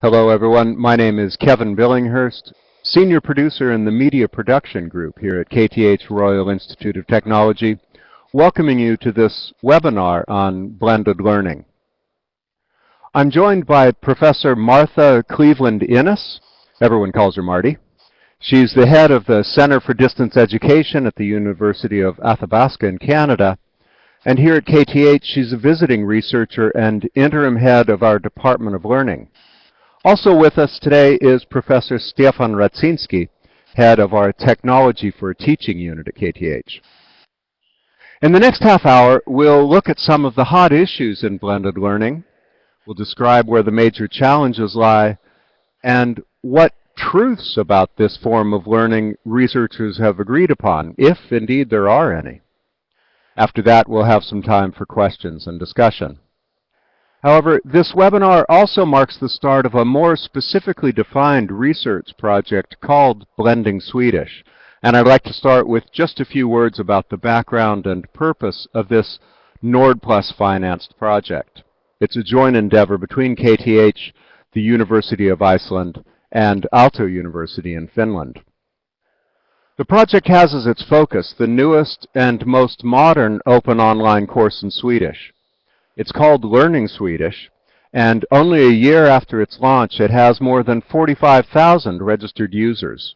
Hello, everyone. My name is Kevin Billinghurst, Senior Producer in the Media Production Group here at KTH Royal Institute of Technology, welcoming you to this webinar on blended learning. I'm joined by Professor Martha Cleveland Innes. Everyone calls her Marty. She's the head of the Center for Distance Education at the University of Athabasca in Canada. And here at KTH, she's a visiting researcher and interim head of our Department of Learning. Also with us today is Professor Stefan Radzinski, head of our Technology for Teaching unit at KTH. In the next half hour, we'll look at some of the hot issues in blended learning. We'll describe where the major challenges lie and what truths about this form of learning researchers have agreed upon, if indeed there are any. After that, we'll have some time for questions and discussion. However, this webinar also marks the start of a more specifically defined research project called Blending Swedish. And I'd like to start with just a few words about the background and purpose of this NordPlus financed project. It's a joint endeavor between KTH, the University of Iceland, and Aalto University in Finland. The project has as its focus the newest and most modern open online course in Swedish. It's called Learning Swedish, and only a year after its launch, it has more than 45,000 registered users.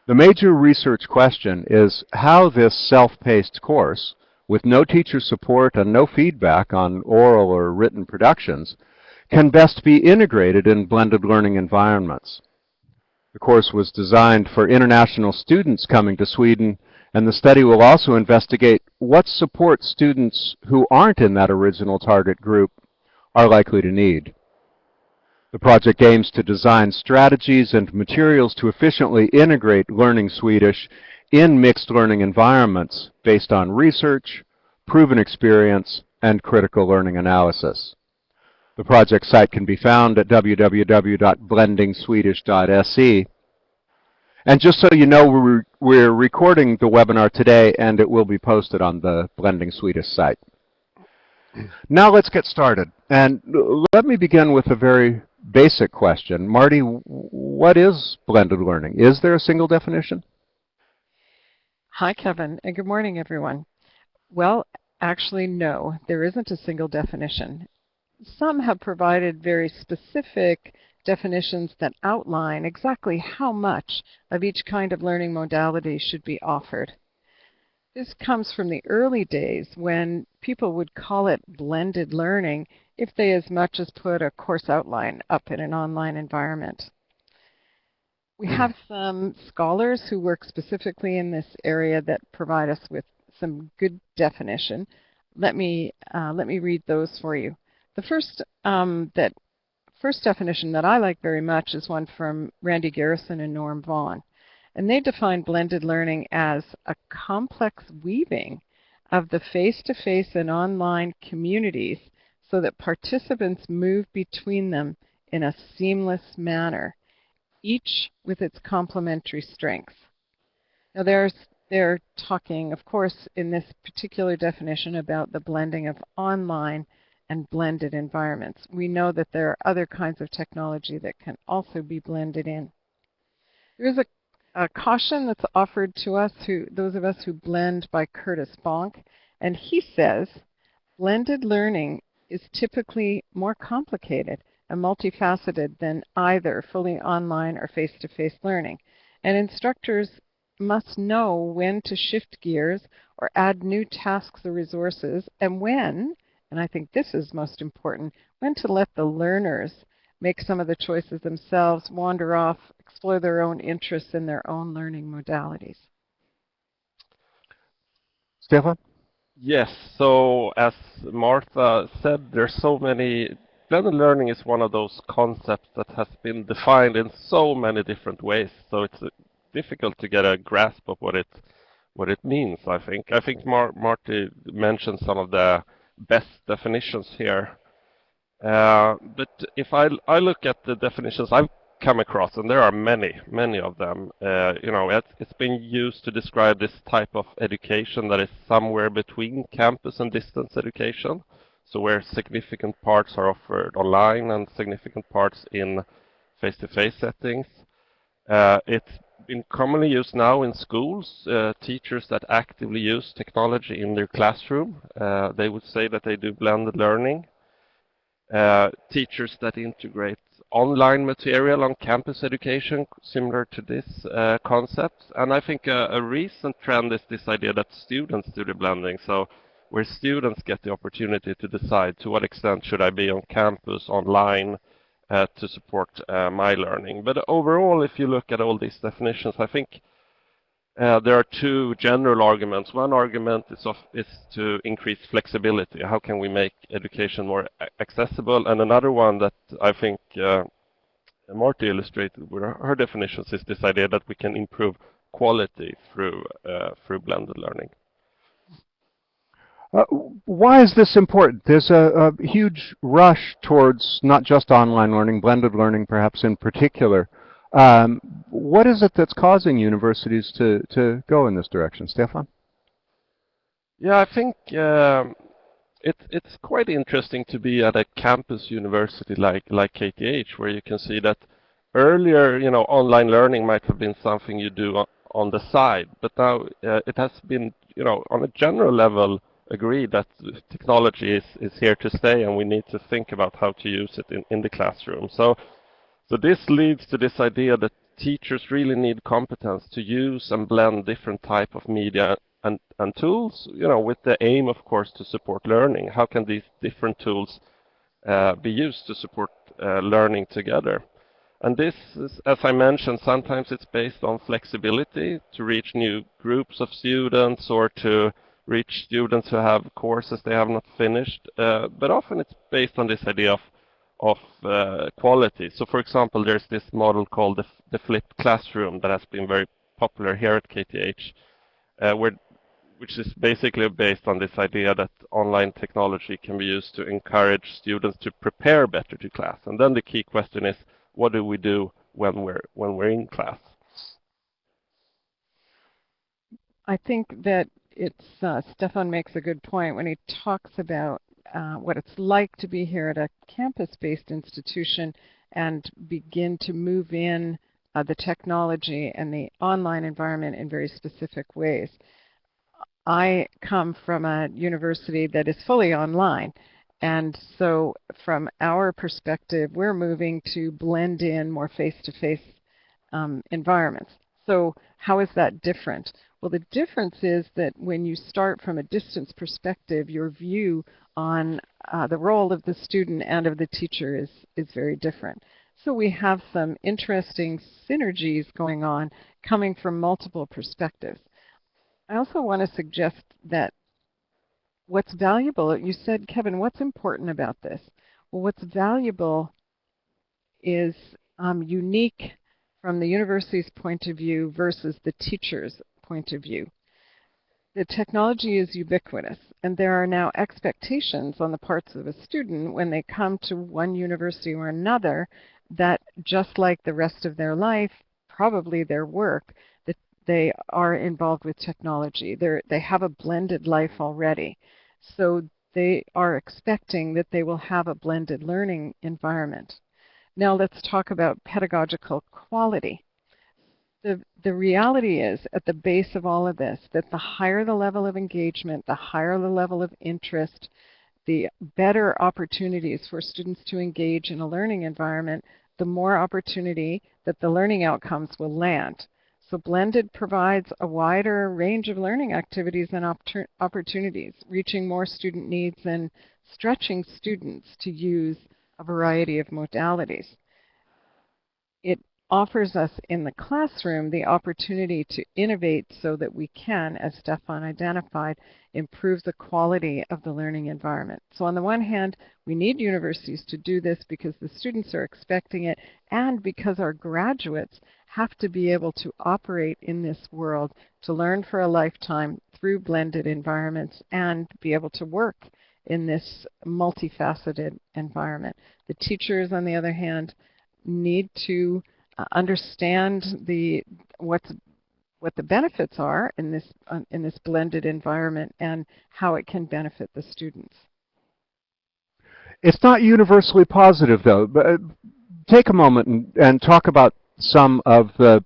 The major research question is how this self-paced course, with no teacher support and no feedback on oral or written productions, can best be integrated in blended learning environments. The course was designed for international students coming to Sweden, and the study will also investigate what support students who aren't in that original target group are likely to need. The project aims to design strategies and materials to efficiently integrate learning Swedish in mixed learning environments based on research, proven experience, and critical learning analysis. The project site can be found at www.blendingswedish.se. And just so you know, we're recording the webinar today, and it will be posted on the Blending Swedish site. Now let's get started. And let me begin with a very basic question. Marty, what is blended learning? Is there a single definition? Hi, Kevin, and good morning, everyone. Well, actually, no, there isn't a single definition. Some have provided very specific definitions that outline exactly how much of each kind of learning modality should be offered. This comes from the early days when people would call it blended learning if they as much as put a course outline up in an online environment. We have some scholars who work specifically in this area that provide us with some good definition. Let me read those for you. The first definition that I like very much is one from Randy Garrison and Norm Vaughan. And they define blended learning as a complex weaving of the face-to-face and online communities so that participants move between them in a seamless manner, each with its complementary strengths. Now they're talking, of course, in this particular definition about the blending of online and blended environments. We know that there are other kinds of technology that can also be blended in. There is a caution that's offered to us, those of us who blend, by Curtis Bonk, and he says, blended learning is typically more complicated and multifaceted than either fully online or face-to-face learning, and instructors must know when to shift gears or add new tasks or resources, and when, and I think this is most important, when to let the learners make some of the choices themselves, wander off, explore their own interests in their own learning modalities. Stefan? Yes, so as Martha said, there's so many. Blended learning is one of those concepts that has been defined in so many different ways, so it's difficult to get a grasp of what it means, I think. I think Marty mentioned some of the best definitions here. But if I look at the definitions I've come across, and there are many of them, it's been used to describe this type of education that is somewhere between campus and distance education. So where significant parts are offered online and significant parts in face-to-face settings. It's been commonly used now in schools. Teachers that actively use technology in their classroom, they would say that they do blended learning. Teachers that integrate online material on campus education, similar to this concept. And I think a recent trend is this idea that students do the blending. So where students get the opportunity to decide to what extent should I be on campus, online, to support my learning. But overall, if you look at all these definitions, I think there are two general arguments. One argument is to increase flexibility. How can we make education more accessible? And another one that I think Marty illustrated with her definitions is this idea that we can improve quality through blended learning. Why is this important? There's a huge rush towards not just online learning, blended learning perhaps in particular. What is it that's causing universities to go in this direction? Stefan? Yeah, I think it's quite interesting to be at a campus university like KTH, where you can see that earlier, online learning might have been something you do on the side, but now it has been, on a general level, agreed that technology is here to stay, and we need to think about how to use it in the classroom. So this leads to this idea that teachers really need competence to use and blend different type of media and tools, with the aim, of course, to support learning. How can these different tools be used to support learning together? And this is, as I mentioned, sometimes it's based on flexibility to reach new groups of students or to reach students who have courses they have not finished. But often it's based on this idea of quality. So, for example, there's this model called the flipped classroom that has been very popular here at KTH, which is basically based on this idea that online technology can be used to encourage students to prepare better to class. And then the key question is, what do we do when we're in class? I think that Stefan makes a good point when he talks about what it's like to be here at a campus-based institution and begin to move in the technology and the online environment in very specific ways. I come from a university that is fully online, and so from our perspective, we're moving to blend in more face-to-face environments. So how is that different? Well, the difference is that when you start from a distance perspective, your view on the role of the student and of the teacher is very different. So we have some interesting synergies going on coming from multiple perspectives. I also want to suggest that what's valuable, you said, Kevin, what's important about this? Well, what's valuable is unique from the university's point of view versus the teacher's point of view. The technology is ubiquitous, and there are now expectations on the parts of a student when they come to one university or another that just like the rest of their life, probably their work, that they are involved with technology. They have a blended life already. So they are expecting that they will have a blended learning environment. Now let's talk about pedagogical quality. The reality is, at the base of all of this, that the higher the level of engagement, the higher the level of interest, the better opportunities for students to engage in a learning environment, the more opportunity that the learning outcomes will land. So blended provides a wider range of learning activities and opportunities, reaching more student needs and stretching students to use a variety of modalities. It offers us in the classroom the opportunity to innovate so that we can, as Stefan identified, improve the quality of the learning environment. So on the one hand, we need universities to do this because the students are expecting it and because our graduates have to be able to operate in this world, to learn for a lifetime through blended environments and be able to work in this multifaceted environment. The teachers, on the other hand, need to understand what the benefits are in this blended environment and how it can benefit the students. It's not universally positive, though. But take a moment and talk about some of the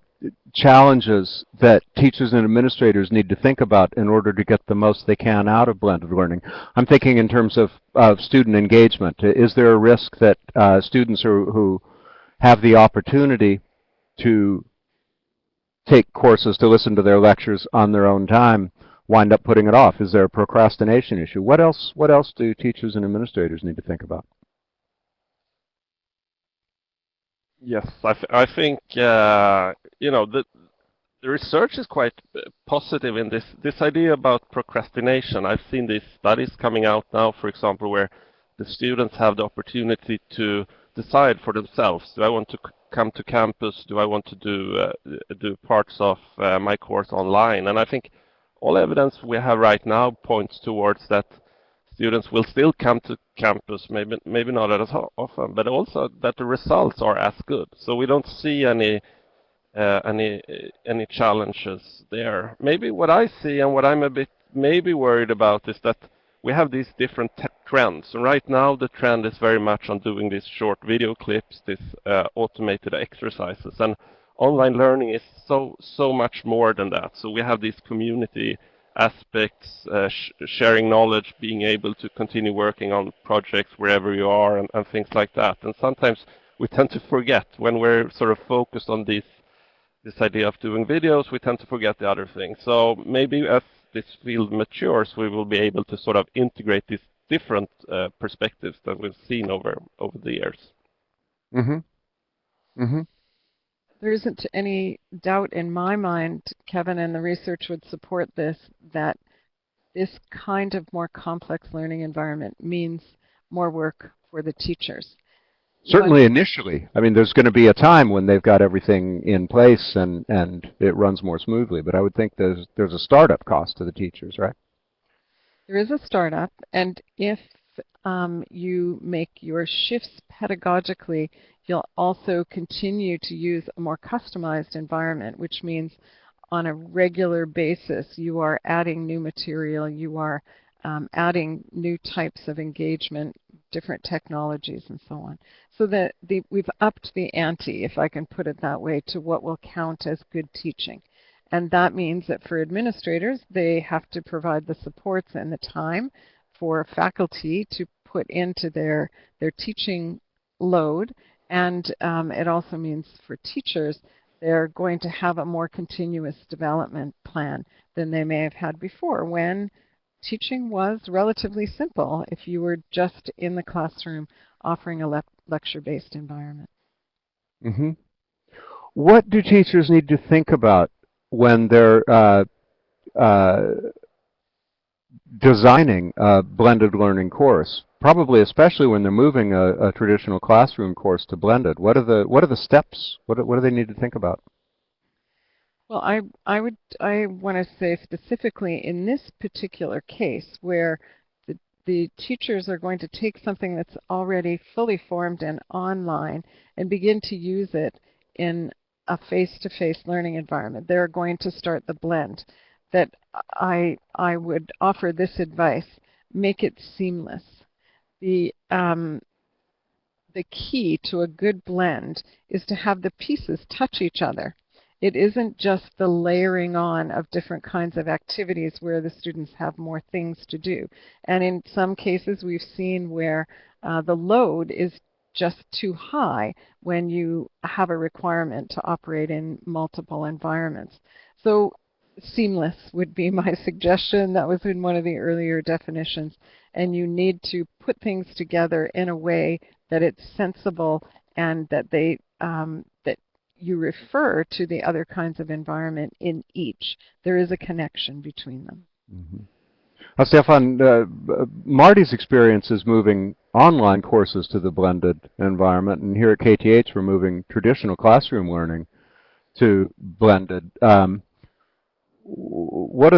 challenges that teachers and administrators need to think about in order to get the most they can out of blended learning. I'm thinking in terms of student engagement. Is there a risk that students who have the opportunity to take courses, to listen to their lectures on their own time, wind up putting it off? Is there a procrastination issue? What else do teachers and administrators need to think about? Yes, I think the research is quite positive in this idea about procrastination. I've seen these studies coming out now, for example, where the students have the opportunity to decide for themselves. Do I want to come to campus? Do I want to do parts of my course online? And I think all evidence we have right now points towards that students will still come to campus, maybe not as often, but also that the results are as good. So we don't see any challenges there. Maybe what I see and what I'm a bit maybe worried about is that we have these different trends. And right now the trend is very much on doing these short video clips, these automated exercises. And online learning is so much more than that. So we have these community aspects, sharing knowledge, being able to continue working on projects wherever you are, and things like that. And sometimes we tend to forget when we're sort of focused on this idea of doing videos, we tend to forget the other things. So maybe as this field matures, we will be able to sort of integrate these different perspectives that we've seen over the years. Mm-hmm. Mm-hmm. There isn't any doubt in my mind, Kevin, and the research would support this, that this kind of more complex learning environment means more work for the teachers. Certainly initially. I mean, there's going to be a time when they've got everything in place and it runs more smoothly, but I would think there's a startup cost to the teachers, right? There is a startup, and if you make your shifts pedagogically, you'll also continue to use a more customized environment, which means on a regular basis you are adding new material, you are adding new types of engagement, different technologies, and so on. So that we've upped the ante, if I can put it that way, to what will count as good teaching. And that means that for administrators, they have to provide the supports and the time for faculty to put into their teaching load. And it also means for teachers, they're going to have a more continuous development plan than they may have had before, when teaching was relatively simple if you were just in the classroom offering a lecture-based environment. Mm-hmm. What do teachers need to think about when they're designing a blended learning course? Probably, especially when they're moving a traditional classroom course to blended. What are the steps? What do they need to think about? Well, I want to say specifically in this particular case where the teachers are going to take something that's already fully formed and online and begin to use it in a face-to-face learning environment. They're going to start the blend. That I would offer this advice: make it seamless. The key to a good blend is to have the pieces touch each other. It isn't just the layering on of different kinds of activities where the students have more things to do. And in some cases, we've seen where the load is just too high when you have a requirement to operate in multiple environments. So seamless would be my suggestion. That was in one of the earlier definitions. And you need to put things together in a way that it's sensible and that that you refer to the other kinds of environment in each. There is a connection between them. Mm-hmm. Now, Stefan, Marty's experience is moving online courses to the blended environment, and here at KTH we're moving traditional classroom learning to blended. What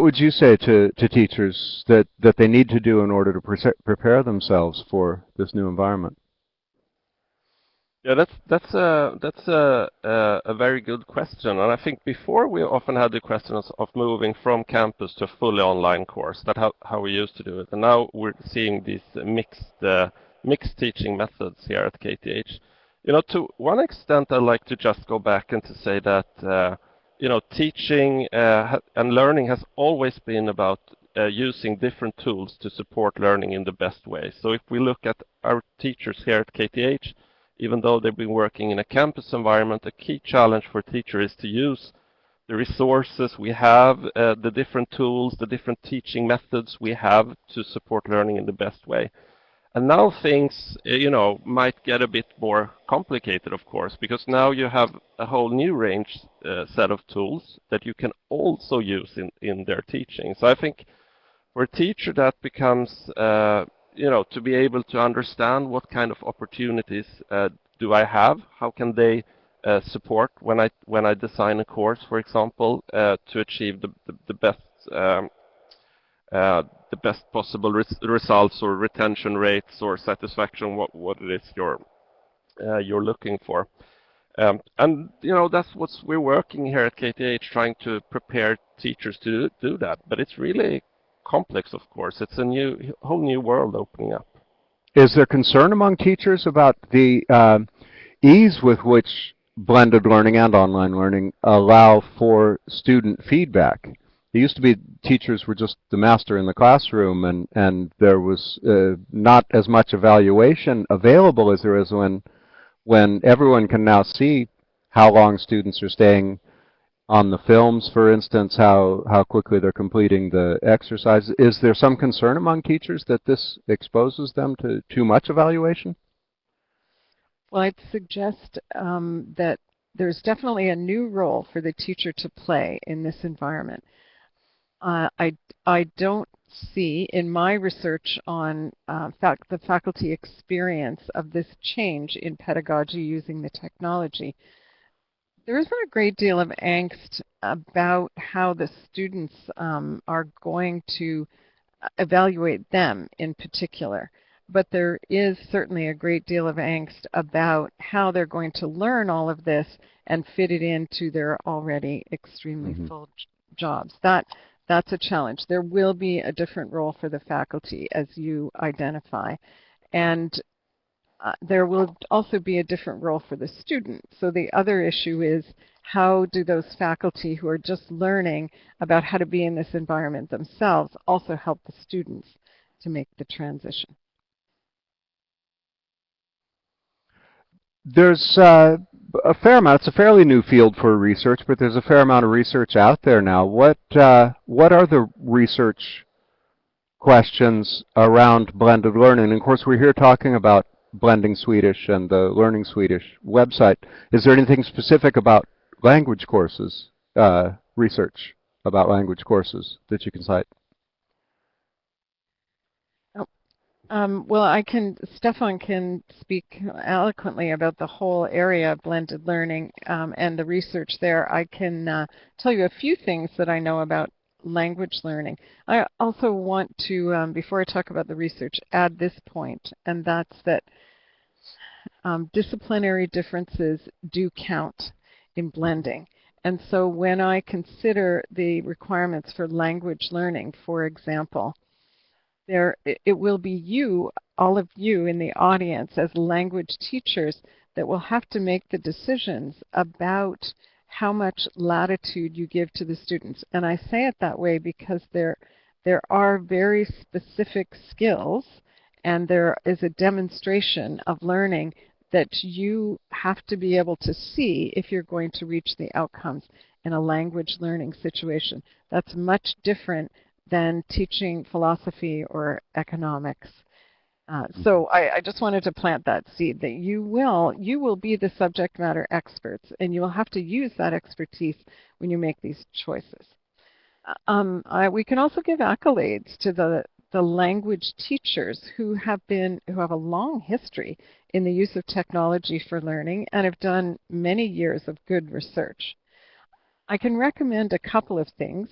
would you say to teachers that they need to do in order to prepare themselves for this new environment? Yeah, that's a very good question, and I think before we often had the questions of moving from campus to a fully online course. That's how we used to do it, and now we're seeing these mixed teaching methods here at KTH. You know, to one extent, I'd like to just go back and to say that you know, teaching and learning has always been about using different tools to support learning in the best way. So if we look at our teachers here at KTH, even though they've been working in a campus environment, a key challenge for teachers is to use the resources we have, the different tools, the different teaching methods we have to support learning in the best way. And now things, you know, might get a bit more complicated, of course, because now you have a whole new range set of tools that you can also use in their teaching. So I think for a teacher, that becomes, you know, to be able to understand what kind of opportunities do I have? How can they support when I design a course, for example, to achieve the best um, the best possible results or retention rates or satisfaction, what it is you're looking for. And you know, that's what we're working here at KTH, trying to prepare teachers to do that. But it's really complex, of course. It's a whole new world opening up. Is there concern among teachers about the ease with which blended learning and online learning allow for student feedback? It used to be teachers were just the master in the classroom, and there was not as much evaluation available as there is when everyone can now see how long students are staying on the films, for instance, how quickly they're completing the exercise. Is there some concern among teachers that this exposes them to too much evaluation? Well, I'd suggest that there's definitely a new role for the teacher to play in this environment. I don't see in my research on the faculty experience of this change in pedagogy using the technology, there isn't a great deal of angst about how the students are going to evaluate them in particular. But there is certainly a great deal of angst about how they're going to learn all of this and fit it into their already extremely full jobs. That's a challenge. There will be a different role for the faculty, as you identify. And there will also be a different role for the student. So the other issue is, how do those faculty who are just learning about how to be in this environment themselves also help the students to make the transition? There's a fair amount. It's a fairly new field for research, but there's a fair amount of research out there now. What are the research questions around blended learning? And of course, we're here talking about Blending Swedish and the Learning Swedish website. Is there anything specific about language courses, research about language courses that you can cite? Well, Stefan can speak eloquently about the whole area of blended learning and the research there. I can tell you a few things that I know about language learning. I also want to, before I talk about the research, add this point, and that's that disciplinary differences do count in blending. And so when I consider the requirements for language learning, for example, it will be you, all of you in the audience as language teachers, that will have to make the decisions about how much latitude you give to the students. And I say it that way because there are very specific skills, and there is a demonstration of learning that you have to be able to see if you're going to reach the outcomes in a language learning situation. That's much different than teaching philosophy or economics. So I just wanted to plant that seed that you will be the subject matter experts, and you will have to use that expertise when you make these choices. We can also give accolades to the language teachers who have a long history in the use of technology for learning and have done many years of good research. I can recommend a couple of things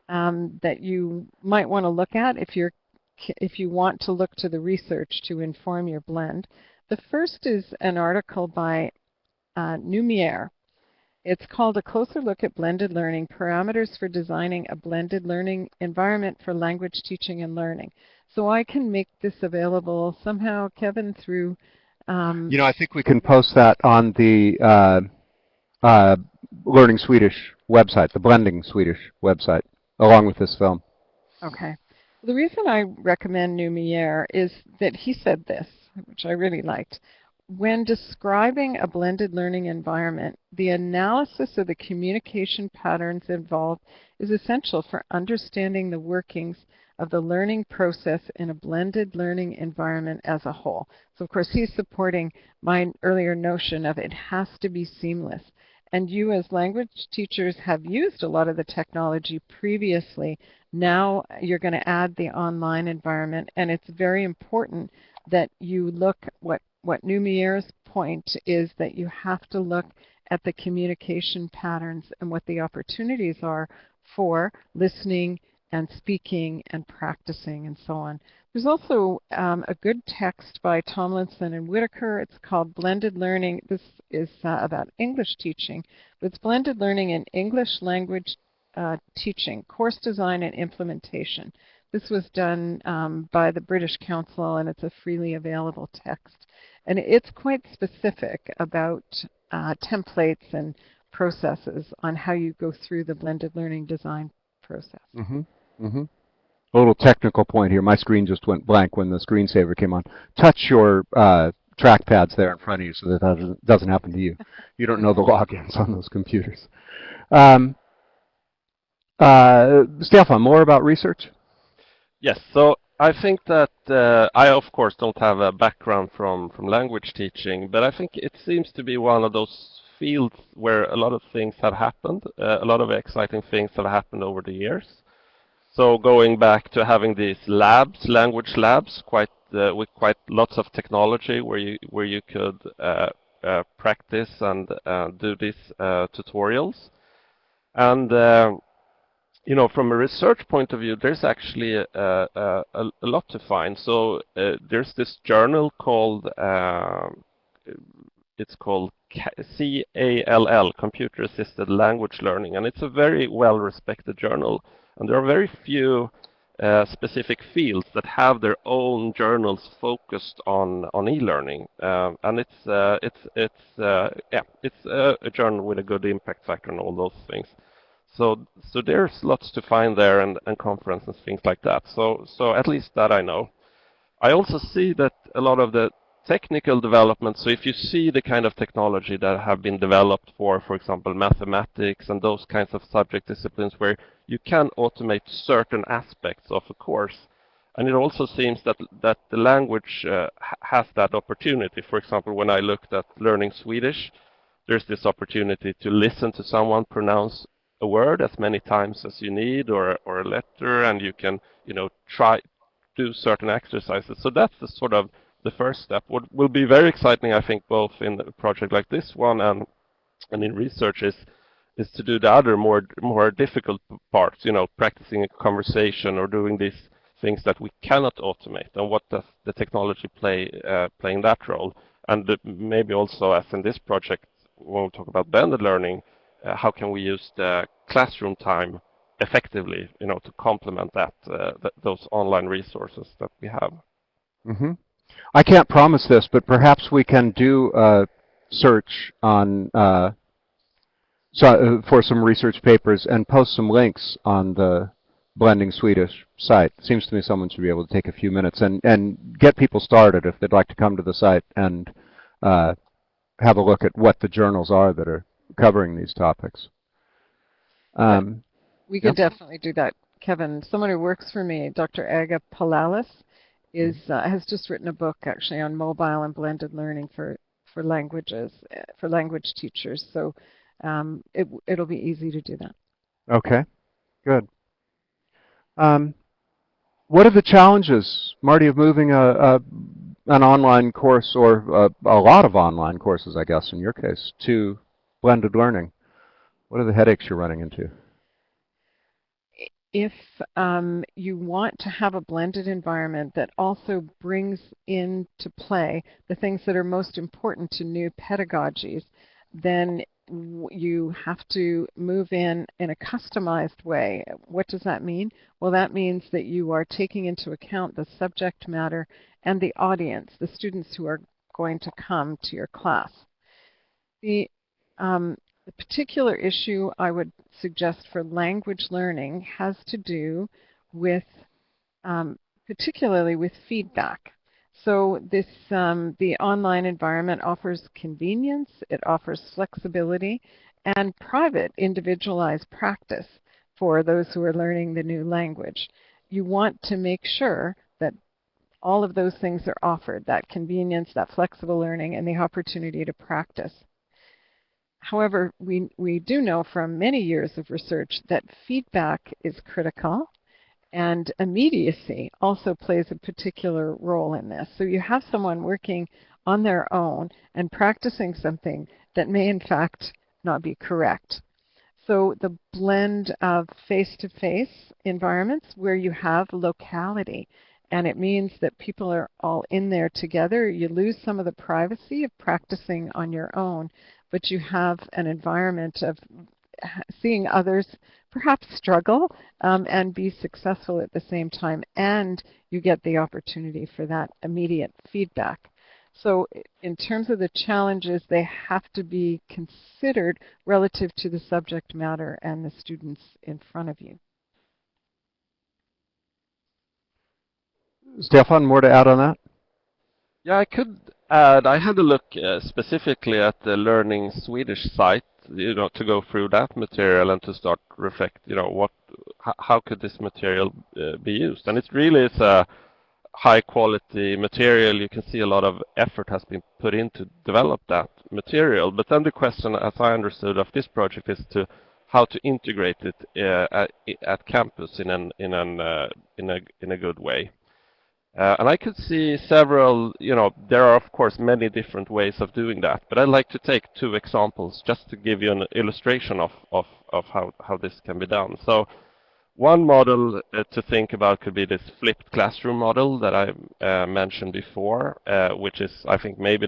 that you might want to look at if you want to look to the research to inform your blend. The first is an article by Numiere. It's called A Closer Look at Blended Learning, Parameters for Designing a Blended Learning Environment for Language Teaching and Learning. So I can make this available somehow, Kevin, through... I think we can post that on the Learning Swedish website, the Blending Swedish website, along with this film. Okay. The reason I recommend Numiere is that he said this, which I really liked. When describing a blended learning environment, the analysis of the communication patterns involved is essential for understanding the workings of the learning process in a blended learning environment as a whole. So of course he's supporting my earlier notion of it has to be seamless. And you as language teachers have used a lot of the technology previously. Now you're going to add the online environment, and it's very important that you look what Numiere's point is, that you have to look at the communication patterns and what the opportunities are for listening and speaking and practicing and so on. There's also a good text by Tomlinson and Whitaker. It's called Blended Learning. This is about English teaching, but it's Blended Learning in English Language Teaching, Course Design and Implementation. This was done by the British Council, and it's a freely available text. And it's quite specific about templates and processes on how you go through the blended learning design process. Mm-hmm. Mm-hmm. A little technical point here. My screen just went blank when the screensaver came on. Touch your trackpads there in front of you so that doesn't happen to you. You don't know the logins on those computers. Stefan, more about research? Yes, so I think that I, of course, don't have a background from language teaching, but I think it seems to be one of those fields where a lot of things have happened, a lot of exciting things have happened over the years. So going back to having these labs, language labs, with quite lots of technology where you could practice and do these tutorials. And from a research point of view, there's actually a lot to find. So there's this journal called CALL, Computer Assisted Language Learning, and it's a very well-respected journal. And there are very few specific fields that have their own journals focused on e-learning, and it's a journal with a good impact factor and all those things. So there's lots to find there, and conferences, things like that. So at least that I know. I also see that a lot of the technical development, so if you see the kind of technology that have been developed for example, mathematics and those kinds of subject disciplines where you can automate certain aspects of a course, and it also seems that the language has that opportunity. For example, when I looked at learning Swedish, there's this opportunity to listen to someone pronounce a word as many times as you need, or a letter, and you can do certain exercises. So that's the sort of the first step. What will be very exciting, I think, both in a project like this one and in research is to do the other more difficult parts, practicing a conversation or doing these things that we cannot automate, and what does the technology playing that role. And maybe also, as in this project, when we talk about blended learning, how can we use the classroom time effectively, to complement those online resources that we have. Mm-hmm. I can't promise this, but perhaps we can do a search on for some research papers and post some links on the Blending Swedish site. It seems to me someone should be able to take a few minutes and get people started if they'd like to come to the site and have a look at what the journals are that are covering these topics. We could definitely do that, Kevin. Someone who works for me, Dr. Aga Palalis, has just written a book actually on mobile and blended learning for languages, for language teachers. So it'll be easy to do that. Okay, good. What are the challenges, Marty, of moving an online course, or a lot of online courses, I guess, in your case, to blended learning? What are the headaches you're running into? if you want to have a blended environment that also brings into play the things that are most important to new pedagogies, then you have to move in a customized way. What does that mean? Well, that means that you are taking into account the subject matter and the audience, the students who are going to come to your class. The particular issue I would suggest for language learning has to do with particularly with feedback. So the online environment offers convenience, it offers flexibility, and private, individualized practice for those who are learning the new language. You want to make sure that all of those things are offered, that convenience, that flexible learning, and the opportunity to practice. However, we do know from many years of research that feedback is critical, and immediacy also plays a particular role in this. So you have someone working on their own and practicing something that may in fact not be correct. So the blend of face-to-face environments where you have locality, and it means that people are all in there together. You lose some of the privacy of practicing on your own, but you have an environment of seeing others perhaps struggle and be successful at the same time, and you get the opportunity for that immediate feedback. So in terms of the challenges, they have to be considered relative to the subject matter and the students in front of you. Stefan, more to add on that? Yeah, I could add, I had a look specifically at the Learning Swedish site, to go through that material and to start reflect, how could this material be used? And it really is a high quality material. You can see a lot of effort has been put in to develop that material. But then the question, as I understood, of this project is how to integrate it at campus in a good way. And I could see several, there are of course many different ways of doing that, but I'd like to take two examples just to give you an illustration of how this can be done. So one model to think about could be this flipped classroom model that I mentioned before, which is, I think, maybe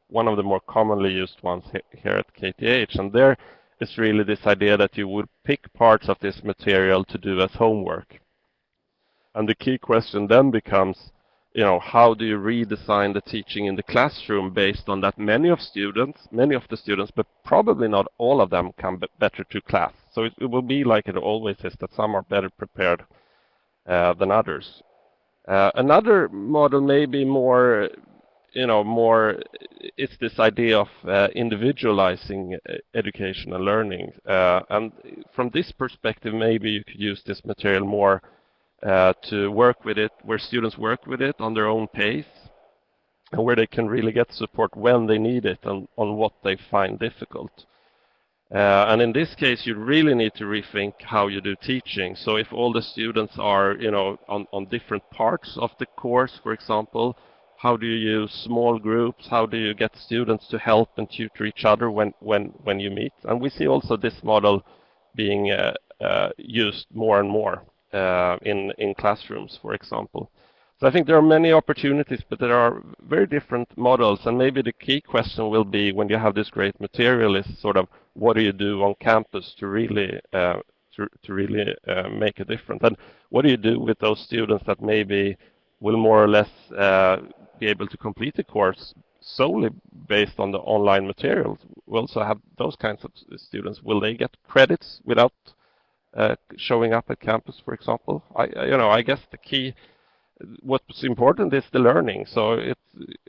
one of the more commonly used ones here at KTH. And there is really this idea that you would pick parts of this material to do as homework. And the key question then becomes, how do you redesign the teaching in the classroom based on that many of the students, but probably not all of them, come better to class. So it will be like it always is, that some are better prepared than others. Another model may be more, it's this idea of individualizing education and learning. And from this perspective, maybe you could use this material more to work with it, where students work with it on their own pace, and where they can really get support when they need it and on what they find difficult. And in this case, you really need to rethink how you do teaching. So if all the students are, on different parts of the course, for example, how do you use small groups? How do you get students to help and tutor each other when you meet? And we see also this model being used more and more in classrooms, for example. So I think there are many opportunities, but there are very different models. And maybe the key question will be, when you have this great material, is sort of what do you do on campus to really make a difference? And what do you do with those students that maybe will more or less be able to complete the course solely based on the online materials? We also have those kinds of students. Will they get credits without showing up at campus, for example? I guess the key, what's important is the learning. So it's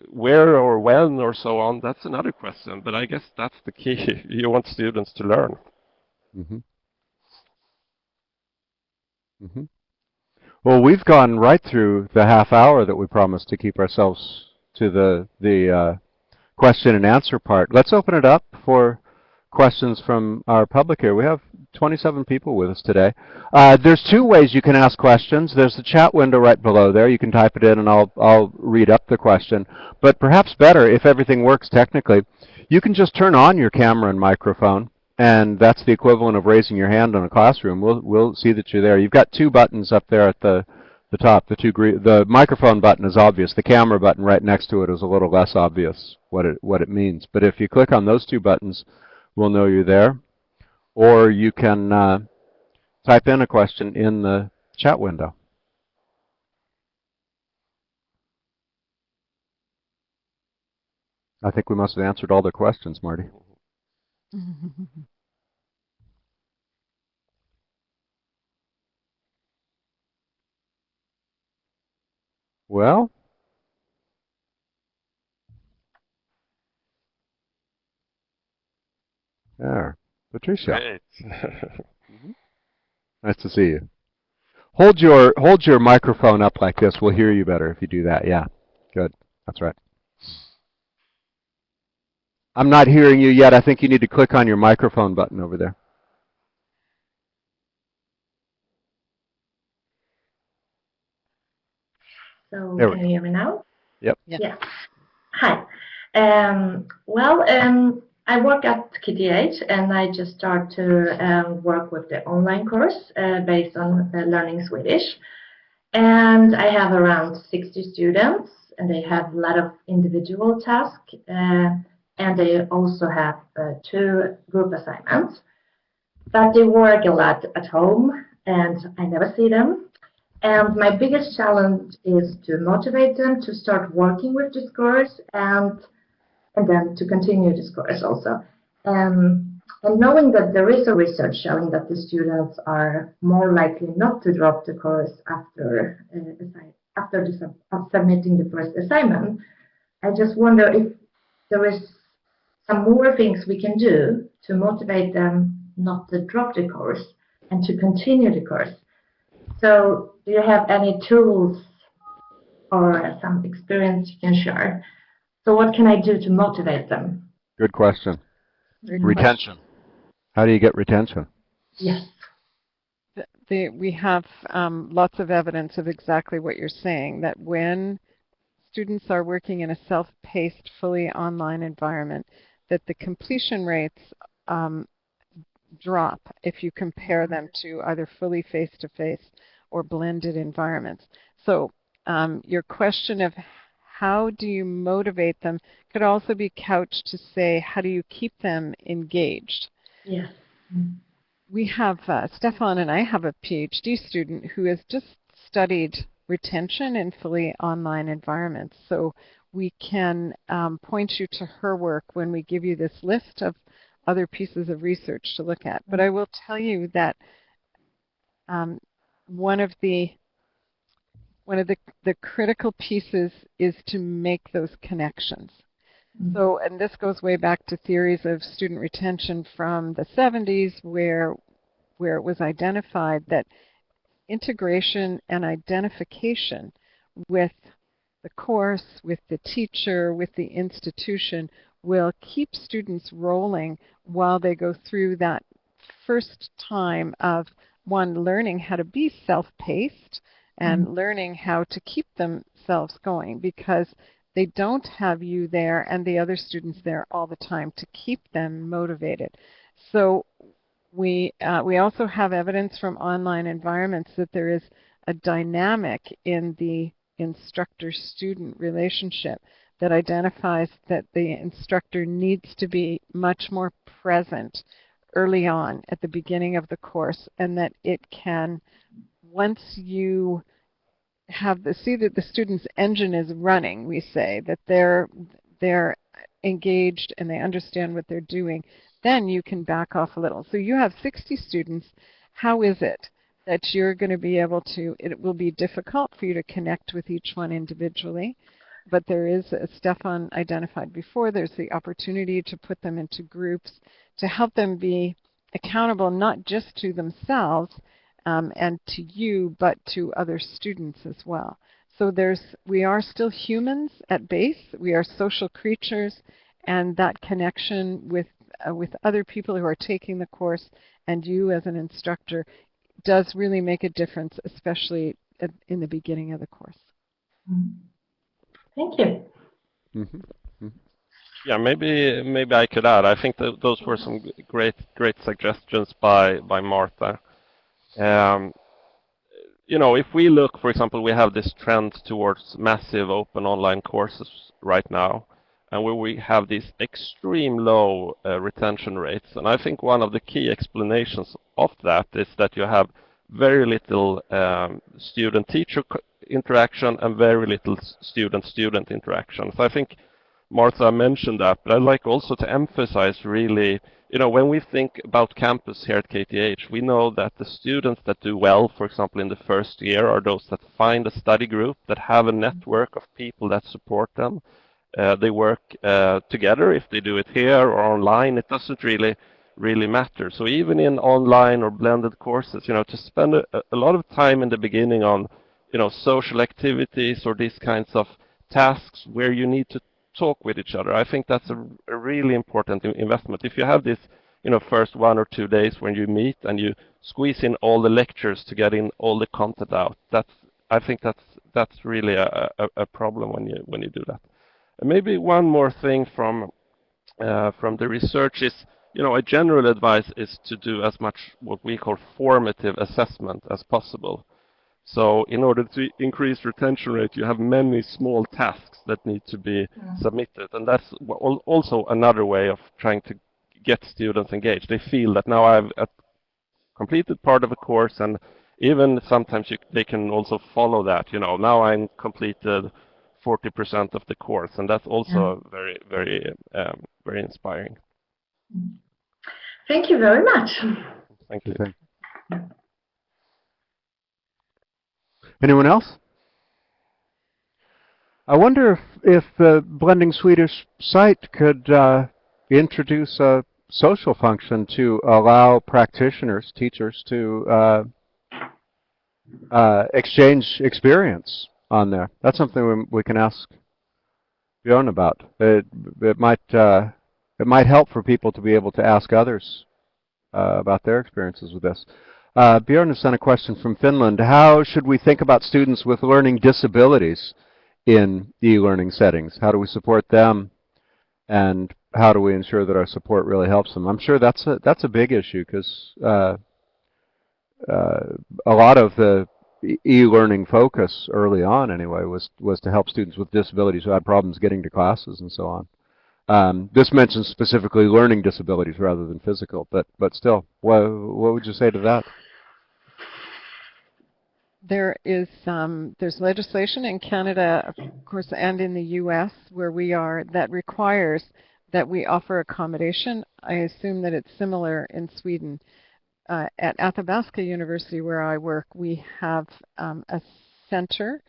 where or when or so on, that's another question. But I guess that's the key. You want students to learn. Mm-hmm. Mm-hmm. Well, we've gone right through the half hour that we promised to keep ourselves to the question and answer part. Let's open it up for questions from our public here. We have 27 people with us today. There's two ways you can ask questions. There's the chat window right below there. You can type it in and I'll read up the question. But perhaps better, if everything works technically, you can just turn on your camera and microphone and that's the equivalent of raising your hand in a classroom. We'll see that you're there. You've got two buttons up there at the top. The microphone button is obvious. The camera button right next to it is a little less obvious what it means. But if you click on those two buttons, we'll know you're there. Or you can type in a question in the chat window. I think we must have answered all the questions, Marty. Well, there. Patricia. Great. Nice to see you. Hold your microphone up like this. We'll hear you better if you do that. Yeah. Good. That's right. I'm not hearing you yet. I think you need to click on your microphone button over there. So can you hear me now? Yep. Yeah. Hi. I work at KTH, and I just start to work with the online course based on learning Swedish. And I have around 60 students, and they have a lot of individual tasks, and they also have 2 group assignments. But they work a lot at home, and I never see them. And my biggest challenge is to motivate them to start working with this course and then to continue this course also. And knowing that there is a research showing that the students are more likely not to drop the course after submitting the first assignment, I just wonder if there is some more things we can do to motivate them not to drop the course and to continue the course. So do you have any tools or some experience you can share? So what can I do to motivate them? Good question. Retention. How do you get retention? Yes. We have lots of evidence of exactly what you're saying, that when students are working in a self-paced, fully online environment, that the completion rates drop if you compare them to either fully face-to-face or blended environments. So your question of how do you motivate them could also be couched to say, how do you keep them engaged? Yes. We have, Stefan and I have a PhD student who has just studied retention in fully online environments. So we can point you to her work when we give you this list of other pieces of research to look at. But I will tell you that one of the critical pieces is to make those connections. So, and this goes way back to theories of student retention from the 70s, where it was identified that integration and identification with the course, with the teacher, with the institution will keep students rolling while they go through that first time of, one, learning how to be self-paced and learning how to keep themselves going, because they don't have you there and the other students there all the time to keep them motivated. So we also have evidence from online environments that there is a dynamic in the instructor-student relationship that identifies that the instructor needs to be much more present early on at the beginning of the course, and that it can, once you have see that the student's engine is running, we say, that they're engaged and they understand what they're doing, then you can back off a little. So you have 60 students. How is it that you're going to be able to, it will be difficult for you to connect with each one individually, but there is, as Stefan identified before, there's the opportunity to put them into groups to help them be accountable not just to themselves and to you, but to other students as well. So we are still humans at base. We are social creatures, and that connection with other people who are taking the course and you as an instructor does really make a difference, especially in the beginning of the course. Thank you. Yeah, maybe I could add. I think that those were some great suggestions by Martha. Um, if we look, for example, we have this trend towards massive open online courses right now, and where we have these extreme low retention rates. And I think one of the key explanations of that is that you have very little student-teacher interaction and very little student-student interaction. So I think Martha mentioned that, but I'd like also to emphasize really, when we think about campus here at KTH, we know that the students that do well, for example, in the first year, are those that find a study group, that have a network of people that support them. They work together. If they do it here or online, it doesn't really matter. So even in online or blended courses, to spend a lot of time in the beginning on, social activities or these kinds of tasks where you need to talk with each other. I think that's a really important investment. If you have this, first 1 or 2 days when you meet and you squeeze in all the lectures to get in all the content out, I think that's really a problem when you do that. And maybe one more thing from the research is, a general advice is to do as much what we call formative assessment as possible. So in order to increase retention rate, you have many small tasks that need to be submitted. And that's also another way of trying to get students engaged. They feel that now I've completed part of a course, and even sometimes they can also follow that. Now I'm completed 40% of the course, and that's also very inspiring. Thank you very much. Thank you. Okay. Anyone else? I wonder if the Blending Swedish site could introduce a social function to allow practitioners, teachers, to exchange experience on there. That's something we can ask Bjorn about. It might help for people to be able to ask others about their experiences with this. Bjorn has sent a question from Finland. How should we think about students with learning disabilities in e-learning settings? How do we support them, and how do we ensure that our support really helps them? I'm sure that's a big issue, because a lot of the e-learning focus early on, anyway, was to help students with disabilities who had problems getting to classes and so on. This mentions specifically learning disabilities rather than physical, but still, what would you say to that? There's legislation in Canada, of course, and in the U.S. where we are that requires that we offer accommodation. I assume that it's similar in Sweden. At Athabasca University, where I work, we have a center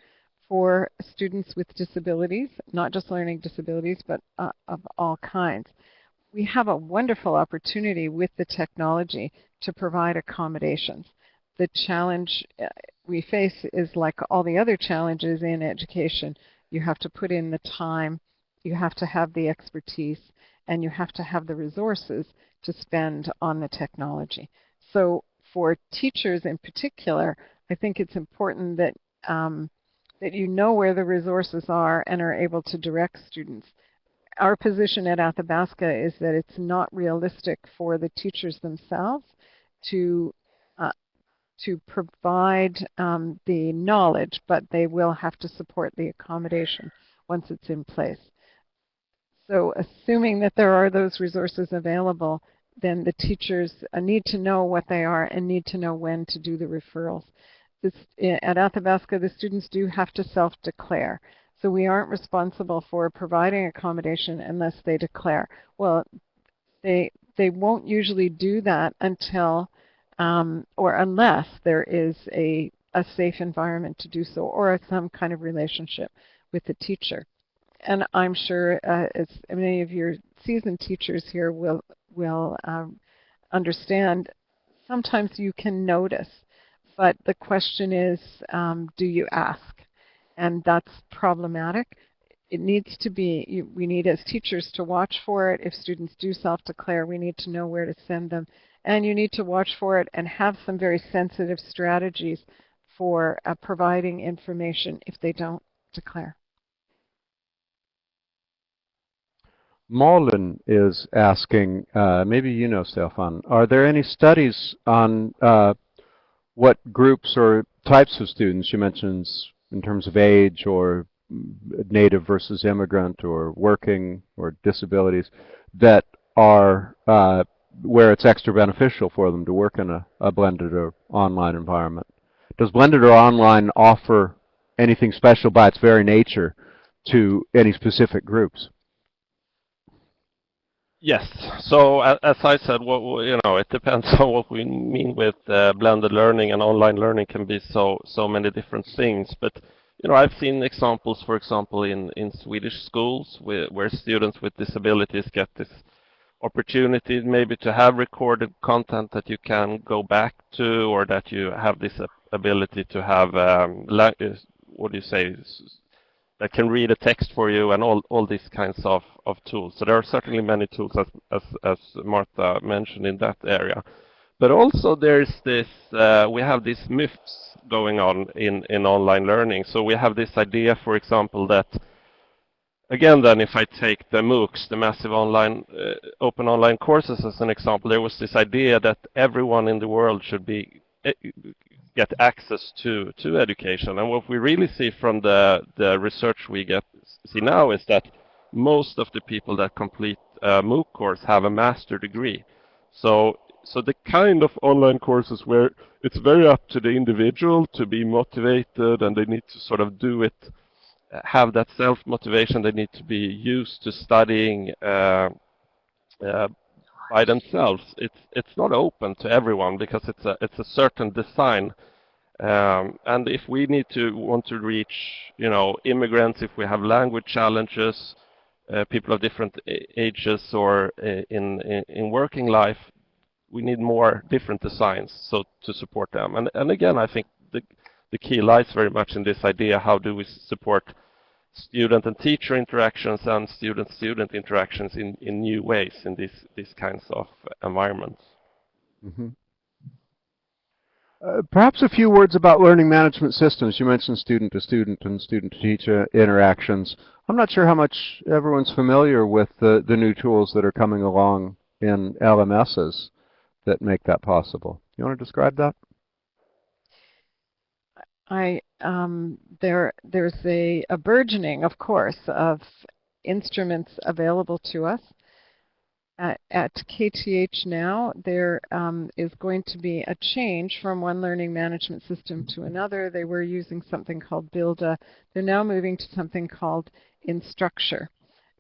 for students with disabilities, not just learning disabilities, but of all kinds. We have a wonderful opportunity with the technology to provide accommodations. The challenge we face is like all the other challenges in education. You have to put in the time, you have to have the expertise, and you have to have the resources to spend on the technology. So for teachers in particular, I think it's important that that you know where the resources are and are able to direct students. Our position at Athabasca is that it's not realistic for the teachers themselves to provide the knowledge, but they will have to support the accommodation once it's in place. So assuming that there are those resources available, then the teachers need to know what they are and need to know when to do the referrals. At Athabasca, the students do have to self-declare. So we aren't responsible for providing accommodation unless they declare. Well, they won't usually do that until or unless there is a safe environment to do so, or some kind of relationship with the teacher. And I'm sure as many of your seasoned teachers here will understand, sometimes you can notice, but the question is, do you ask? And that's problematic. It needs to be, we need as teachers to watch for it. If students do self-declare, we need to know where to send them. And you need to watch for it and have some very sensitive strategies for providing information if they don't declare. Malin is asking, maybe you know, Stefan, are there any studies on what groups or types of students, you mentioned in terms of age or native versus immigrant or working or disabilities, that are where it's extra beneficial for them to work in a blended or online environment? Does blended or online offer anything special by its very nature to any specific groups? Yes. So as I said, it depends on what we mean with blended learning, and online learning can be so many different things. But I've seen examples, for example, in Swedish schools where students with disabilities get this opportunity maybe to have recorded content that you can go back to, or that you have this ability to have what do you say, that can read a text for you, and all these kinds of tools. So there are certainly many tools, as Martha mentioned, in that area. But also there's this, we have these myths going on in online learning. So we have this idea, for example, that, again then, if I take the MOOCs, the massive online, open online courses as an example, there was this idea that everyone in the world should get access to education. And what we really see from the research see now is that most of the people that complete a MOOC course have a master degree. So the kind of online courses where it's very up to the individual to be motivated, and they need to sort of do it, have that self-motivation, they need to be used to studying uh, by themselves. It's not open to everyone because it's a certain design. And if we want to reach, immigrants, if we have language challenges, people of different ages, or in working life, we need more different designs so to support them. And again, I think the key lies very much in this idea: how do we support student and teacher interactions and student-student interactions in new ways in these kinds of environments? Mm-hmm. Perhaps a few words about learning management systems. You mentioned student-to-student and student-to-teacher interactions. I'm not sure how much everyone's familiar with the new tools that are coming along in LMSs that make that possible. You want to describe that? There's a burgeoning, of course, of instruments available to us. At KTH now, there is going to be a change from one learning management system to another. They were using something called Builda. They're now moving to something called Instructure.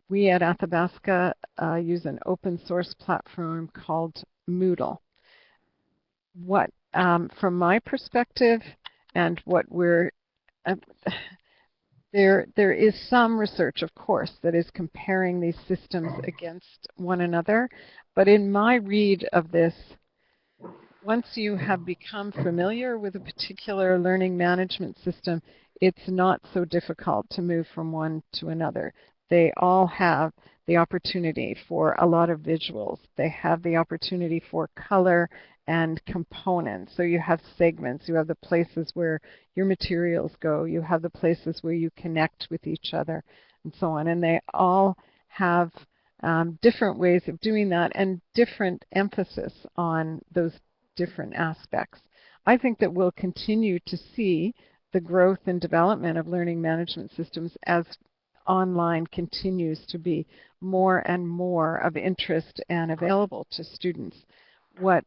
We at Athabasca use an open source platform called Moodle. From my perspective, and what we're there is some research, of course, that is comparing these systems against one another. But in my read of this, once you have become familiar with a particular learning management system, it's not so difficult to move from one to another. They all have the opportunity for a lot of visuals. They have the opportunity for color and components. So you have segments, you have the places where your materials go, you have the places where you connect with each other, and so on. And they all have different ways of doing that and different emphasis on those different aspects. I think that we'll continue to see the growth and development of learning management systems as online continues to be more and more of interest and available to students. What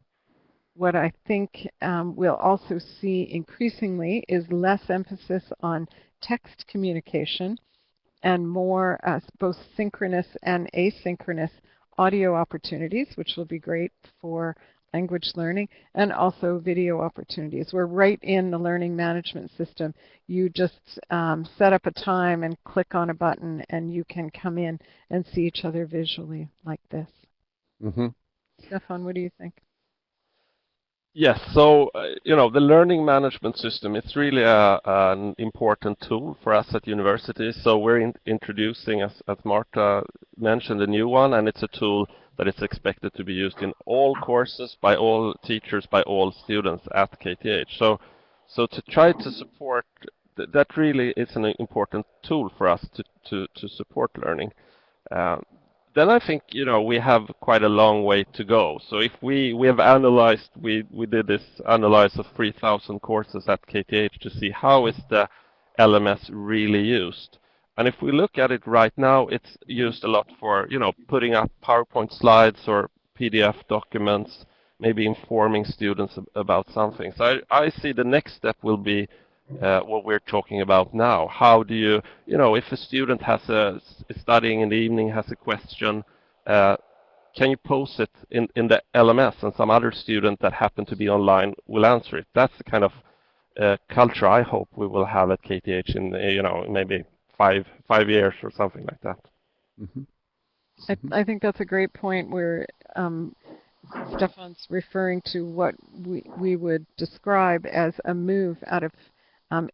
I think we'll also see increasingly is less emphasis on text communication and more both synchronous and asynchronous audio opportunities, which will be great for language learning, and also video opportunities. We're right in the learning management system. You just set up a time and click on a button, and you can come in and see each other visually like this. Mm-hmm. Stefan, what do you think? Yes, so the learning management system, it's really an important tool for us at universities. So we're introducing, as Marta mentioned, a new one, and it's a tool that is expected to be used in all courses by all teachers, by all students at KTH. So to try to support, that really is an important tool for us to support learning. then I think, we have quite a long way to go. So if we have analyzed, we did this analysis of 3,000 courses at KTH to see how is the LMS really used. And if we look at it right now, it's used a lot for, putting up PowerPoint slides or PDF documents, maybe informing students about something. So I see the next step will be what we're talking about now. How do you, if a student is studying in the evening, has a question, can you post it in the LMS, and some other student that happen to be online will answer it? That's the kind of culture I hope we will have at KTH in, maybe five years or something like that. Mhm. I think that's a great point where Stefan's referring to what we would describe as a move out of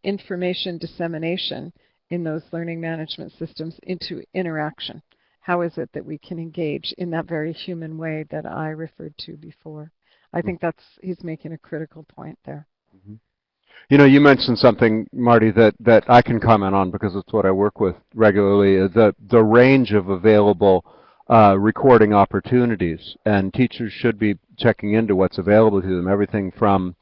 information dissemination in those learning management systems into interaction. How is it that we can engage in that very human way that I referred to before? I think he's making a critical point there. Mhm. You mentioned something, Marty, that I can comment on because it's what I work with regularly, the range of available recording opportunities. And teachers should be checking into what's available to them, everything from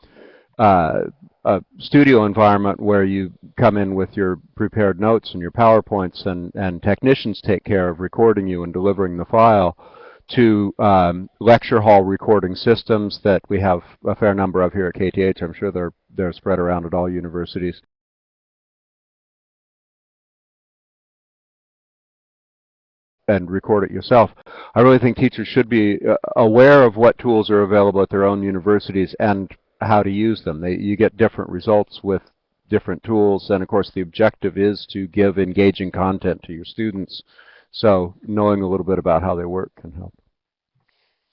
a studio environment where you come in with your prepared notes and your PowerPoints, and technicians take care of recording you and delivering the file, to lecture hall recording systems that we have a fair number of here at KTH. I'm sure they're spread around at all universities. And record it yourself. I really think teachers should be aware of what tools are available at their own universities and how to use them. You get different results with different tools, and of course the objective is to give engaging content to your students. So knowing a little bit about how they work can help.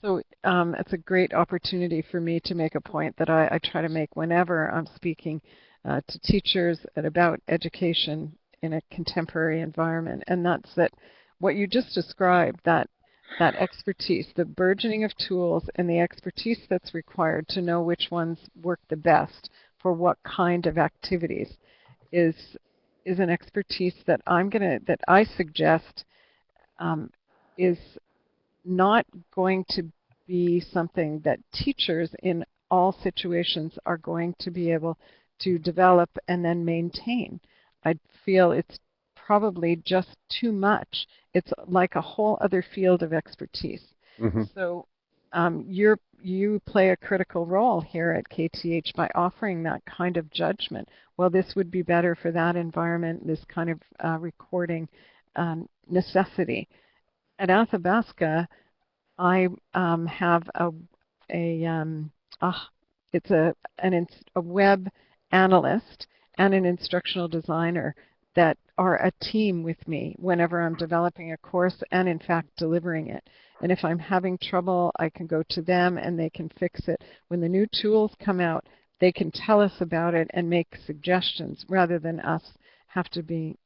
So it's a great opportunity for me to make a point that I try to make whenever I'm speaking to teachers about education in a contemporary environment, and that's that what you just described, that expertise, the burgeoning of tools and the expertise that's required to know which ones work the best for what kind of activities is an expertise that I suggest is not going to be something that teachers in all situations are going to be able to develop and then maintain. I feel it's probably just too much. It's like a whole other field of expertise. Mm-hmm. So you play a critical role here at KTH by offering that kind of judgment. Well, this would be better for that environment, this kind of recording necessity. At Athabasca, I have it's a web analyst and an instructional designer that are a team with me whenever I'm developing a course and in fact delivering it. And if I'm having trouble, I can go to them and they can fix it. When the new tools come out, they can tell us about it and make suggestions rather than us have to be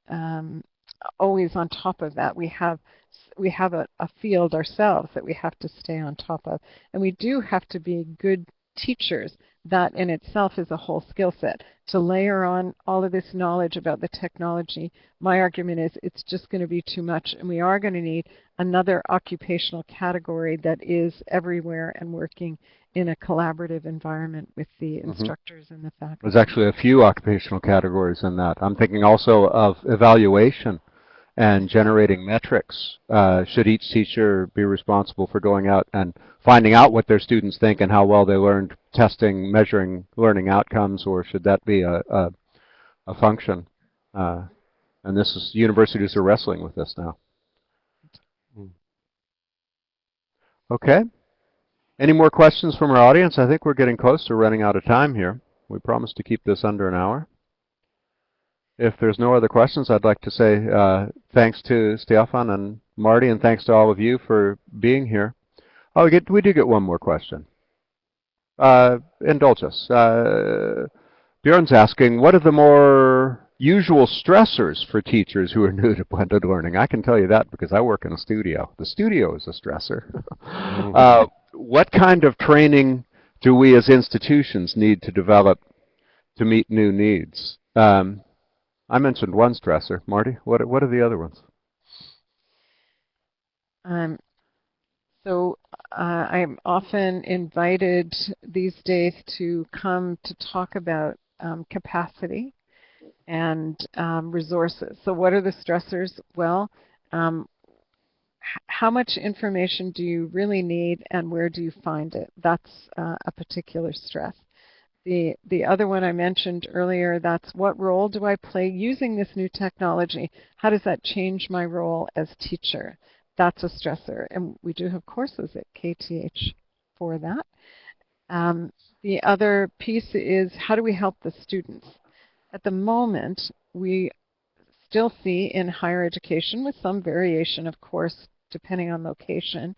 always on top of that. We have a field ourselves that we have to stay on top of. And we do have to be good teachers. That in itself is a whole skill set. To layer on all of this knowledge about the technology, my argument is it's just going to be too much, and we are going to need another occupational category that is everywhere and working in a collaborative environment with the instructors and the faculty. There's actually a few occupational categories in that. I'm thinking also of evaluation and generating metrics. Should each teacher be responsible for going out and finding out what their students think and how well they learned, testing, measuring learning outcomes, or should that be a function? And universities are wrestling with this now. Okay. Any more questions from our audience? I think we're getting close to running out of time here. We promised to keep this under an hour. If there's no other questions, I'd like to say thanks to Stefan and Marty, and thanks to all of you for being here. Oh, we do get one more question. Indulge us. Bjorn's asking, what are the more usual stressors for teachers who are new to blended learning? I can tell you that because I work in a studio. The studio is a stressor. What kind of training do we as institutions need to develop to meet new needs? I mentioned one stressor. Marty, what are the other ones? Um, I'm often invited these days to come to talk about capacity and resources. So what are the stressors? Well, how much information do you really need and where do you find it? That's a particular stress. The other one I mentioned earlier, that's what role do I play using this new technology? How does that change my role as teacher? That's a stressor. And we do have courses at KTH for that. The other piece is how do we help the students? At the moment, we still see in higher education, with some variation, of course, depending on location,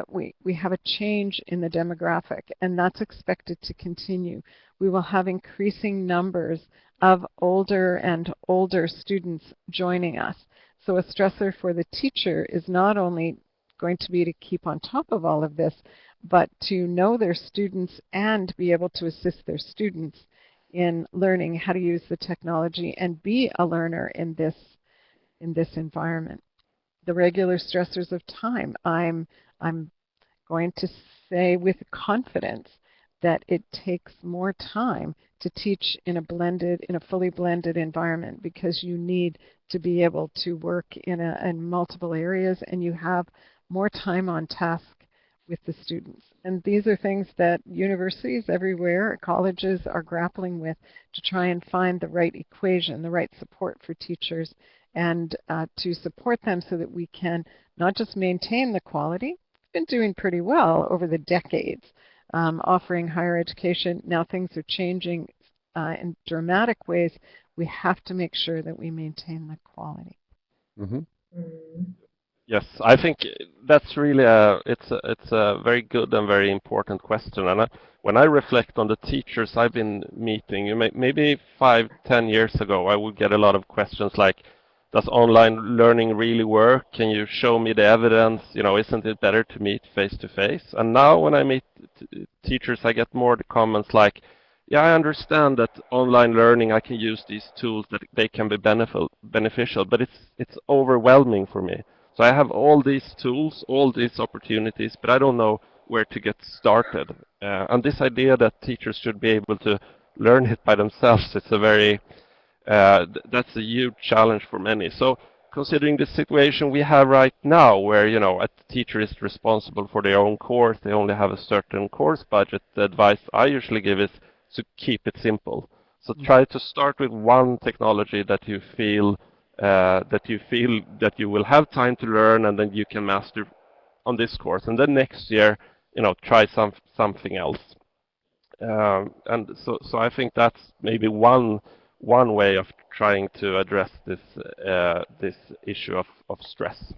we have a change in the demographic, and that's expected to continue. We will have increasing numbers of older and older students joining us. So a stressor for the teacher is not only going to be to keep on top of all of this, but to know their students and be able to assist their students in learning how to use the technology and be a learner in this environment. The regular stressors of time, I'm going to say with confidence that it takes more time to teach in a fully blended environment, because you need to be able to work in multiple areas, and you have more time on task with the students. And these are things that universities everywhere, colleges are grappling with to try and find the right equation, the right support for teachers, and to support them so that we can not just maintain the quality. We've been doing pretty well over the decades offering higher education. Now things are changing in dramatic ways. We have to make sure that we maintain the quality. Mm-hmm. Yes, I think that's really it's a very good and very important question. And when I reflect on the teachers I've been meeting, maybe 5, 10 years ago, I would get a lot of questions like, "Does online learning really work? Can you show me the evidence? You know, isn't it better to meet face to face?" And now when I meet teachers, I get more the comments like, "Yeah, I understand that online learning, I can use these tools, that they can be beneficial, but it's overwhelming for me. So I have all these tools, all these opportunities, but I don't know where to get started." And this idea that teachers should be able to learn it by themselves, it's a very, that's a huge challenge for many. So considering the situation we have right now, where, you know, a teacher is responsible for their own course, they only have a certain course budget, the advice I usually give is to keep it simple. So try to start with one technology that you feel that you will have time to learn, and then you can master on this course. And then next year, you know, try something else. And so I think that's maybe one way of trying to address this issue of stress.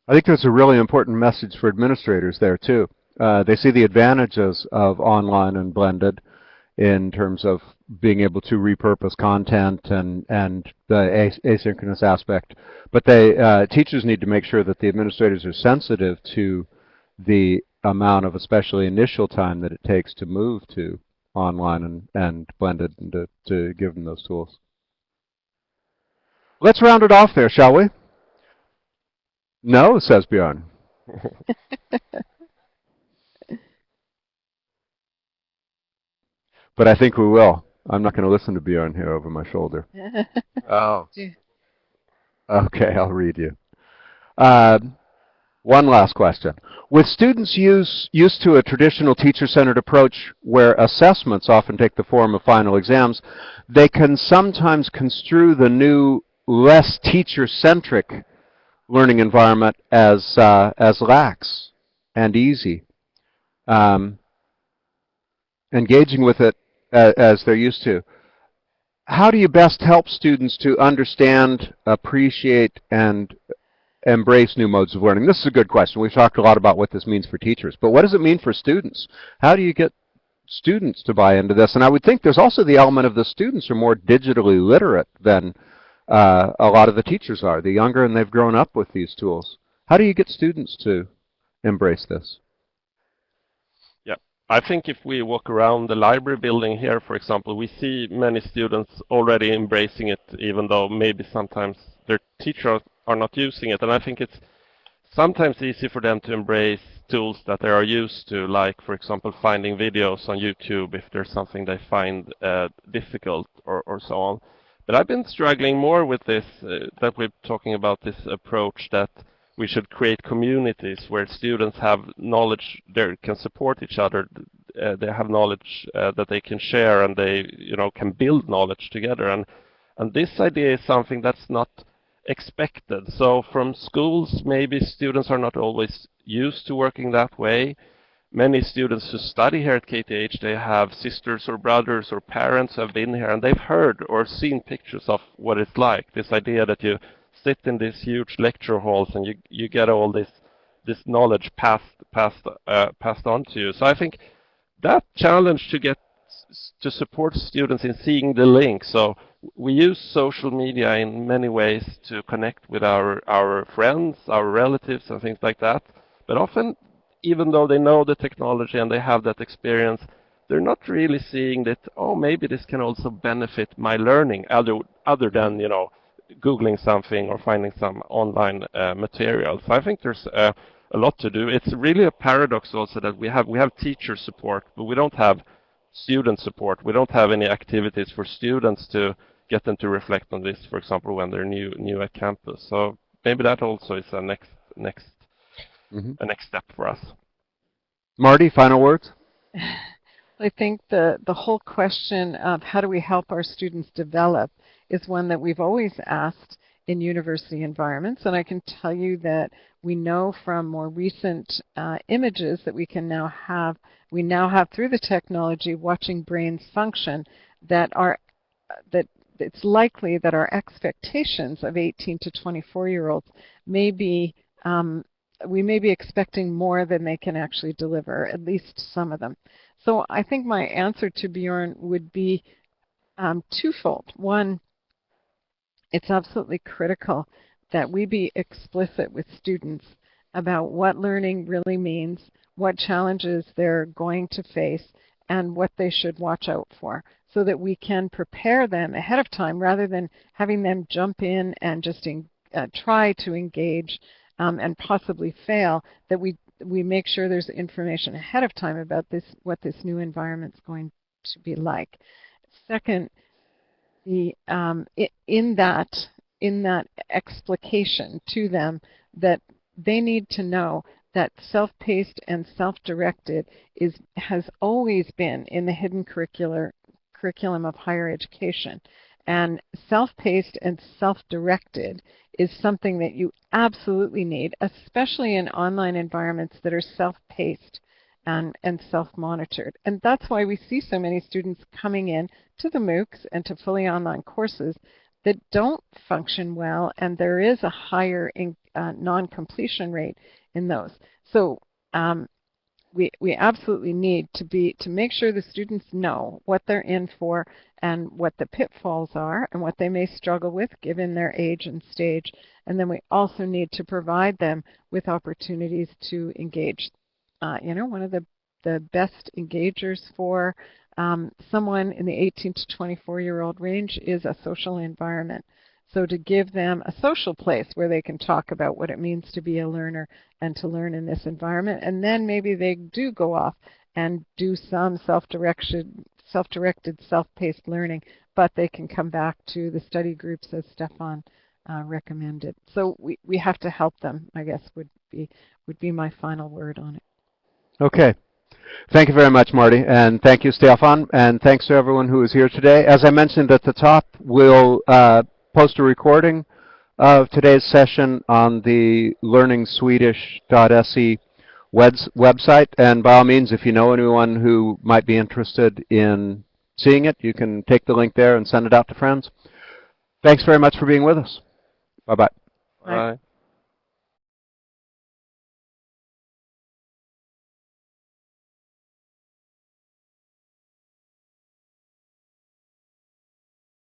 I think there's a really important message for administrators there too. They see the advantages of online and blended in terms of being able to repurpose content and the asynchronous aspect. But teachers need to make sure that the administrators are sensitive to the amount of, especially initial time, that it takes to move to online and blended, and to give them those tools. Let's round it off there, shall we? No, says Bjorn. But I think we will. I'm not going to listen to Bjorn here over my shoulder. Oh. Okay, I'll read you. One last question. With students used to a traditional teacher-centered approach where assessments often take the form of final exams, they can sometimes construe the new, less teacher-centric learning environment as lax and easy, engaging with it as they're used to. How do you best help students to understand, appreciate, and embrace new modes of learning? This is a good question. We've talked a lot about what this means for teachers, but what does it mean for students? How do you get students to buy into this? And I would think there's also the element of the students are more digitally literate than a lot of the teachers are. They're younger and they've grown up with these tools. How do you get students to embrace this? Yeah, I think if we walk around the library building here, for example, we see many students already embracing it, even though maybe sometimes their teachers are not using it. And I think it's sometimes easy for them to embrace tools that they are used to, like, for example, finding videos on YouTube if there's something they find difficult or so on. But I've been struggling more with this, that we're talking about this approach that we should create communities where students have knowledge, they can support each other, they have knowledge that they can share, and they, can build knowledge together. And this idea is something that's not expected. So from schools, maybe students are not always used to working that way. Many students who study here at KTH, they have sisters or brothers or parents who have been here, and they've heard or seen pictures of what it's like. This idea that you sit in these huge lecture halls and you get all this knowledge passed on to you. So I think that challenge to get to support students in seeing the link. So we use social media in many ways to connect with our friends, our relatives, and things like that. But often, even though they know the technology and they have that experience, they're not really seeing that, oh, maybe this can also benefit my learning, other than, Googling something or finding some online material. So I think there's a lot to do. It's really a paradox also that we have teacher support, but we don't have student support. We don't have any activities for students to get them to reflect on this, for example, when they're new at campus. So maybe that also is a next step for us. Marty, final words? I think the whole question of how do we help our students develop is one that we've always asked in university environments, and I can tell you that we know from more recent images that we now have through the technology watching brains function that it's likely that our expectations of 18 to 24-year-olds may be we may be expecting more than they can actually deliver, at least some of them. So I think my answer to Bjorn would be twofold. One, it's absolutely critical that we be explicit with students about what learning really means, what challenges they're going to face, and what they should watch out for, so that we can prepare them ahead of time rather than having them jump in and just try to engage and possibly fail, that we make sure there's information ahead of time about what this new environment's going to be like. Second, in that explication to them, that they need to know that self-paced and self-directed has always been in the hidden curriculum of higher education. And self-paced and self-directed is something that you absolutely need, especially in online environments that are self-paced and self-monitored. And that's why we see so many students coming in to the MOOCs and to fully online courses that don't function well, and there is a higher non-completion rate in those. So we absolutely need to make sure the students know what they're in for and what the pitfalls are and what they may struggle with given their age and stage. And then we also need to provide them with opportunities to engage. One of the best engagers for someone in the 18 to 24-year-old range is a social environment. So to give them a social place where they can talk about what it means to be a learner and to learn in this environment, and then maybe they do go off and do some self-directed, self-paced learning, but they can come back to the study groups as Stefan recommended. So we have to help them, I guess, would be my final word on it. Okay. Thank you very much, Marty, and thank you, Stefan, and thanks to everyone who is here today. As I mentioned at the top, we'll post a recording of today's session on the learningswedish.se website, and by all means, if you know anyone who might be interested in seeing it, you can take the link there and send it out to friends. Thanks very much for being with us. Bye-bye. Bye.